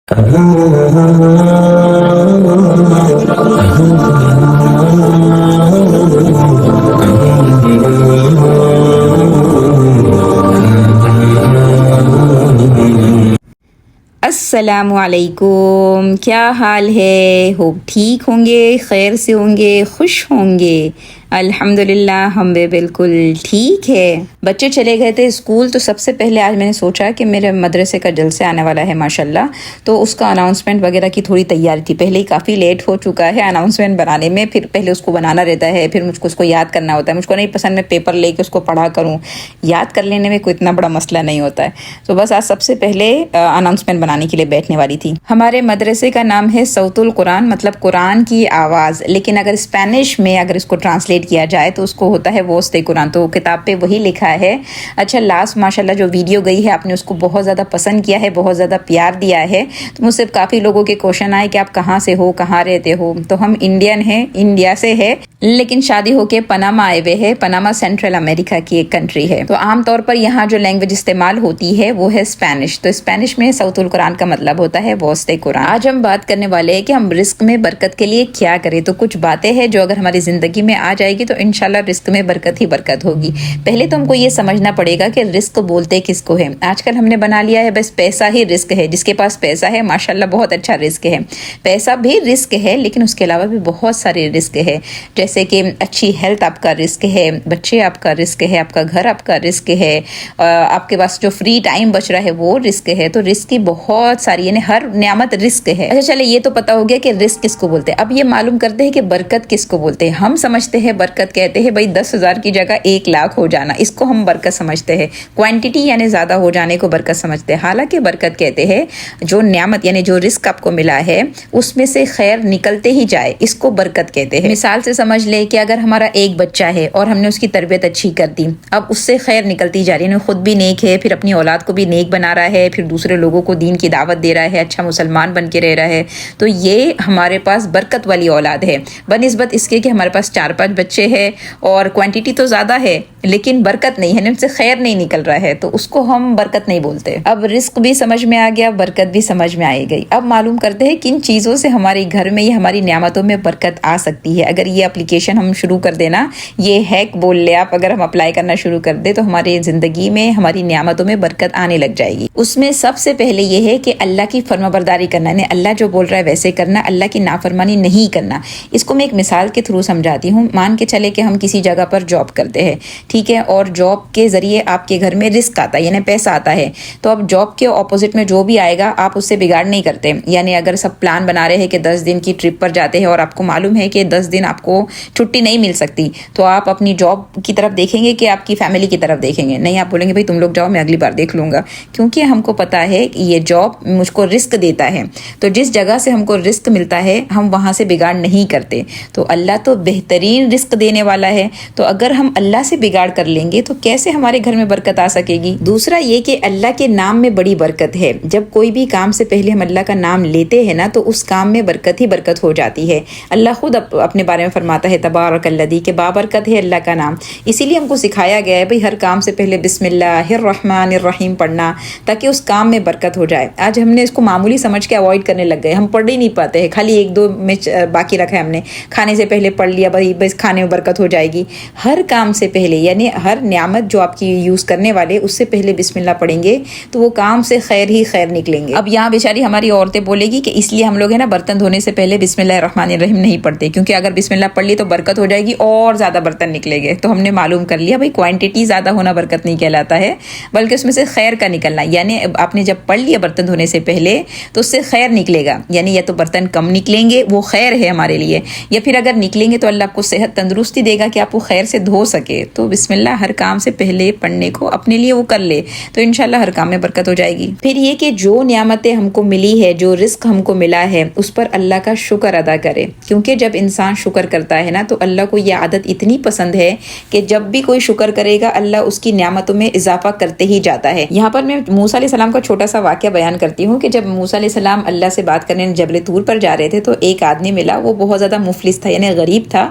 السلام علیکم، کیا حال ہے؟ ہوپ ٹھیک ہوں گے، خیر سے ہوں گے، خوش ہوں گے۔ الحمدللہ ہم بھی بالکل ٹھیک ہے۔ بچے چلے گئے تھے اسکول تو سب سے پہلے آج میں نے سوچا کہ میرے مدرسے کا جلسے آنے والا ہے ماشاءاللہ، تو اس کا اناؤنسمنٹ وغیرہ کی تھوڑی تیاری تھی۔ پہلے ہی کافی لیٹ ہو چکا ہے اناؤنسمنٹ بنانے میں، پھر پہلے اس کو بنانا رہتا ہے، پھر مجھ کو اس کو یاد کرنا ہوتا ہے۔ مجھ کو نہیں پسند میں پیپر لے کے اس کو پڑھا کروں، یاد کر لینے میں کوئی اتنا بڑا مسئلہ نہیں ہوتا ہے۔ تو بس آج سب سے پہلے اناؤنسمنٹ بنانے کے لیے بیٹھنے والی تھی۔ ہمارے مدرسے کا نام ہے صوت القرآن، مطلب قرآن کی آواز، لیکن اگر اسپینش میں اگر اس کو ٹرانسلیٹ کیا جائے تو اس کو ہوتا ہے وسط قرآن، تو کتاب پہ وہی لکھا ہے۔ اچھا، لاسٹ ماشاءاللہ جو ویڈیو گئی ہے آپ نے اس کو بہت زیادہ پسند کیا ہے، بہت زیادہ پیار دیا ہے۔ تو مجھ سے کافی لوگوں کے کوشچن آئے کہ آپ کہاں سے ہو، کہاں رہتے ہو؟ تو ہم انڈین ہیں، انڈیا سے ہے، لیکن شادی ہو کے پناما آئے ہوئے ہے۔ پناما سینٹرل امریکہ کی ایک کنٹری ہے۔ تو عام طور پر یہاں جو لینگویج استعمال ہوتی ہے وہ ہے اسپینش۔ تو اسپینش میں صوت القرآن کا مطلب ہوتا ہے وسط قرآن۔ آج ہم بات کرنے والے ہیں کہ ہم رزق میں برکت کے لیے کیا کریں۔ تو کچھ باتیں ہیں جو اگر ہماری زندگی میں آ جائے گی تو انشاءاللہ رزق میں برکت ہی برکت ہوگی۔ پہلے تو ہم کو یہ سمجھنا پڑے گا کہ رزق بولتے کس کو ہے۔ آج کل ہم نے بنا لیا ہے بس پیسہ ہی رزق ہے، جس کے پاس پیسہ ہے ماشاءاللہ بہت اچھا رزق ہے۔ پیسہ بھی رزق ہے لیکن اس کے علاوہ بھی بہت سارے رزق ہے، جیسے کہ اچھی ہیلتھ آپ کا رزق ہے، بچے آپ کا رزق ہے، آپ کا گھر آپ کا رزق ہے، آپ کے پاس جو فری ٹائم بچ رہا ہے وہ رزق ہے۔ تو رزق کی بہت ساری، یعنی ہر نعمت رزق ہے۔ اچھا چلے یہ تو پتا ہو گیا کہ رزق کس کو بولتے ہیں، اب یہ معلوم کرتے ہیں کہ برکت کس کو بولتے ہیں۔ ہم سمجھتے ہیں برکت کہتے ہیں بھائی 10,000 کی جگہ 1,00,000 ہو جانا، اس کو ہم برکت سمجھتے ہیں۔ کوانٹٹی یعنی زیادہ ہو جانے کو برکت سمجھتے ہیں، حالانکہ برکت کہتے ہیں جو نعمت یعنی جو رزق آپ کو ملا ہے اس میں سے خیر نکلتے ہی جائے، اس کو برکت کہتے ہیں۔ مثال سے سمجھ لے کہ اگر ہمارا ایک بچہ ہے اور ہم نے اس کی تربیت اچھی کر دی، اب اس سے خیر نکلتی جا رہی ہے، یعنی خود بھی نیک ہے، پھر اپنی اولاد کو بھی نیک بنا رہا ہے، پھر دوسرے لوگوں کو دین کی دعوت دے رہا ہے، اچھا مسلمان بن کے رہ رہا ہے، تو یہ ہمارے پاس برکت والی اولاد ہے، بنسبت اس کے کہ ہمارے پاس 4-5 بچے ہیں اور کوانٹٹی تو زیادہ ہے لیکن برکت نہیں ہے، ان سے خیر نہیں نکل رہا ہے، تو اس کو ہم برکت نہیں بولتے۔ اب رزق بھی سمجھ میں آ گیا، برکت بھی سمجھ میں آئی گئی۔ اب معلوم کرتے ہیں کن چیزوں سے ہمارے گھر میں یا ہماری نعمتوں میں برکت آ سکتی ہے۔ اگر یہ اپلیکیشن ہم شروع کر دینا، یہ ہیک بول لے آپ، اگر ہم اپلائی کرنا شروع کر دیں تو ہماری زندگی میں ہماری نعمتوں میں برکت آنے لگ جائے گی۔ اس میں سب سے پہلے یہ ہے کہ اللہ کی فرما برداری کرنا، یعنی اللہ جو بول رہا ہے ویسے کرنا، اللہ کی نافرمانی نہیں کرنا۔ اس کو میں ایک مثال کے تھرو سمجھاتی ہوں۔ مان کے چلے کہ ہم کسی جگہ پر جاب کرتے ہیں، ٹھیک ہے، اور جاب کے ذریعے آپ کے گھر میں رزق آتا ہے یعنی پیسہ آتا ہے، تو اب جاب کے اپوزٹ میں جو بھی آئے گا آپ اس سے بگاڑ نہیں کرتے۔ یعنی اگر سب پلان بنا رہے ہیں کہ 10 دن کی ٹرپ پر جاتے ہیں اور آپ کو معلوم ہے کہ 10 دن آپ کو چھٹی نہیں مل سکتی، تو آپ اپنی جاب کی طرف دیکھیں گے کہ آپ کی فیملی کی طرف دیکھیں گے؟ نہیں، آپ بولیں گے بھائی تم لوگ جاؤ، میں اگلی بار دیکھ لوں گا، کیونکہ ہم کو پتا ہے کہ یہ جاب مجھ کو رزق دیتا ہے۔ تو جس جگہ سے ہم کو رزق ملتا ہے ہم وہاں سے بگاڑ نہیں کرتے۔ تو اللہ تو بہترین رزق دینے والا ہے، تو اگر ہم اللہ سے بگاڑ کر لیں گے تو کیسے ہمارے گھر میں برکت آ سکے گی؟ دوسرا یہ کہ اللہ کے نام میں بڑی برکت ہے۔ جب کوئی بھی کام سے پہلے ہم اللہ کا نام لیتے ہیں نا تو اس کام میں برکت ہی برکت ہو جاتی ہے۔ اللہ خود اپنے بارے میں فرماتا ہے تبارک الذی، کہ بابرکت ہے اللہ کا نام۔ اسی لیے ہم کو سکھایا گیا ہے بھئی ہر کام سے پہلے بسم اللہ الرحمن الرحیم پڑھنا، تاکہ اس کام میں برکت ہو جائے۔ آج ہم نے اس کو معمولی سمجھ کے اوائڈ کرنے لگ گئے، ہم پڑھ ہی نہیں پاتے ہیں، خالی 1-2 میں باقی رکھا ہے ہم نے، کھانے سے پہلے پڑھ لیا بھائی بس کھانے میں برکت ہو جائے گی۔ ہر کام سے پہلے یعنی ہر نعمت جو آپ کی یوز کرنے والے اس سے پہلے بسم اللہ پڑھیں گے تو وہ کام سے خیر ہی خیر نکلیں گے۔ اب یہاں بیچاری ہماری عورتیں بولے گی کہ اس لیے ہم لوگ ہیں نا برتن دھونے سے پہلے بسم اللہ الرحمن الرحیم نہیں پڑھتے، کیونکہ اگر بسم اللہ پڑھ لی تو برکت ہو جائے گی اور زیادہ برتن نکلیں گے۔ تو ہم نے معلوم کر لیا بھائی کوانٹٹی زیادہ ہونا برکت نہیں کہلاتا ہے، بلکہ اس میں سے خیر کا نکلنا، یعنی آپ نے جب پڑھ لیا برتن دھونے سے پہلے تو اس سے خیر نکلے گا، یعنی یا تو برتن کم نکلیں گے وہ خیر ہے ہمارے لیے، یا پھر اگر نکلیں گے تو اللہ آپ کو صحت تندرستی دے گا کہ آپ وہ خیر سے دھو سکے۔ تو بسم اللہ ہر کام سے پہلے پڑھنے کو اپنے لیے وہ کر لے تو انشاءاللہ ہر کام میں برکت ہو جائے گی۔ پھر یہ کہ جو نعمتیں ہم کو ملی ہے، جو رزق ہم کو ملا ہے، اس پر اللہ کا شکر ادا کرے، کیونکہ جب انسان شکر کرتا ہے نا تو اللہ کو یہ عادت اتنی پسند ہے کہ جب بھی کوئی شکر کرے گا اللہ اس کی نعمتوں میں اضافہ کرتے ہی جاتا ہے۔ یہاں پر میں موسیٰ علیہ السلام کا چھوٹا سا واقعہ بیان کرتی ہوں کہ جب موسیٰ علیہ السلام اللہ سے بات کرنے جبل طور پر جا رہے تھے تو ایک آدمی ملا، وہ بہت زیادہ مفلس تھا یعنی غریب تھا،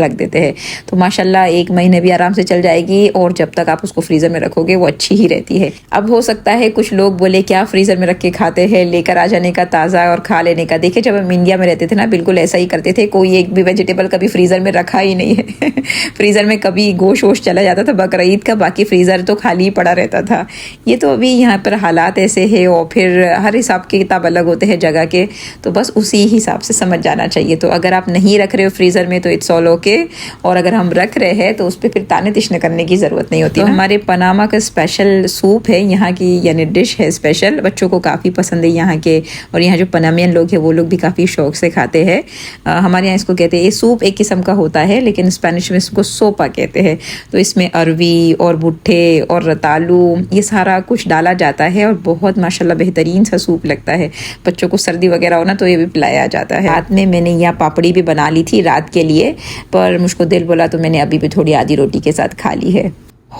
رکھ دیتے ہیں، تو ماشاءاللہ 1 مہینے بھی آرام سے چل جائے گی، اور جب تک آپ اس کو فریزر میں رکھو گے وہ اچھی ہی رہتی ہے۔ اب ہو سکتا ہے کچھ لوگ بولے کیا فریزر میں رکھ کے کھاتے ہیں، لے کر آ جانے کا تازہ اور کھا لینے کا۔ دیکھیں جب ہم انڈیا میں رہتے تھے نا، بالکل ایسا ہی کرتے تھے، کوئی ایک بھی ویجیٹیبل کبھی فریزر میں رکھا ہی نہیں ہے فریزر میں کبھی گوشت ووشت چلا جاتا تھا بقرعید کا، باقی فریزر تو خالی پڑا رہتا تھا۔ یہ تو ابھی یہاں پر حالات ایسے ہیں، اور پھر ہر حساب کی کتاب الگ ہوتے ہیں جگہ کے، تو بس اسی حساب سے سمجھ جانا چاہیے۔ تو اگر آپ نہیں رکھ رہے ہو فریزر میں تو اٹس آل اوکے، اور اگر ہم رکھ رہے ہیں تو اس پہ پھر تانے تشنے کرنے کی ضرورت نہیں ہوتی۔ تو ہمارے پناما کا اسپیشل سوپ ہے یہاں کی، یعنی ڈش ہے اسپیشل، بچوں کو کافی پسند ہے یہاں کے، اور یہاں جو پنامین لوگ ہیں وہ لوگ بھی کافی شوق سے کھاتے ہیں۔ ہمارے یہاں اس کو کہتے ہیں، یہ سوپ ایک قسم کا ہوتا ہے لیکن اسپینش میں اس کو سوپا کہتے ہیں۔ تو اس میں اروی اور بھٹے اور رتالو یہ سارا کچھ ڈالا جاتا ہے، اور بہت ماشاءاللہ بہترین سا سوپ لگتا ہے۔ بچوں کو سردی وغیرہ ہونا تو یہ بھی پلایا جاتا ہے۔ رات میں نے یہاں پاپڑی بھی بنا لی تھی رات کے لیے، پر مجھ کو دل بولا تو میں نے ابھی بھی تھوڑی آدھی روٹی کے ساتھ کھا لی ہے۔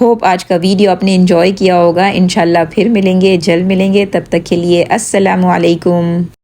ہوپ آج کا ویڈیو آپ نے انجوائے کیا ہوگا، انشاءاللہ پھر ملیں گے، جلد ملیں گے، تب تک کے لیے السلام علیکم۔